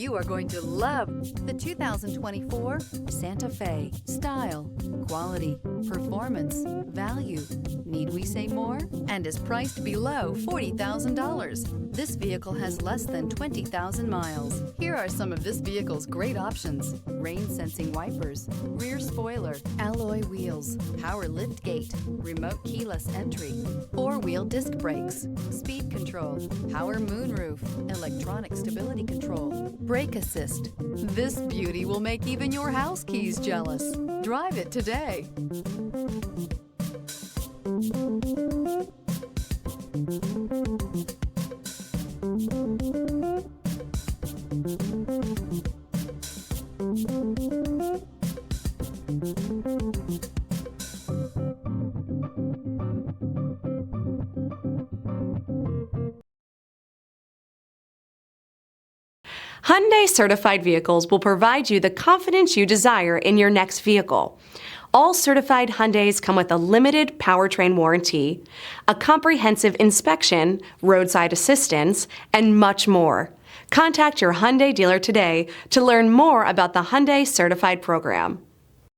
You are going to love the 2024 Santa Fe. Style, quality, performance, value. Need we say more? And is priced below $40,000. This vehicle has less than 20,000 miles. Here are some of this vehicle's great options: rain-sensing wipers, rear spoiler, alloy wheels, power lift gate, remote keyless entry, four-wheel disc brakes, speed control, power moonroof, electronic stability control, brake assist. This beauty will make even your house keys jealous. Drive it today. Hyundai certified vehicles will provide you the confidence you desire in your next vehicle. All certified Hyundais come with a limited powertrain warranty, a comprehensive inspection, roadside assistance, and much more. Contact your Hyundai dealer today to learn more about the Hyundai Certified program.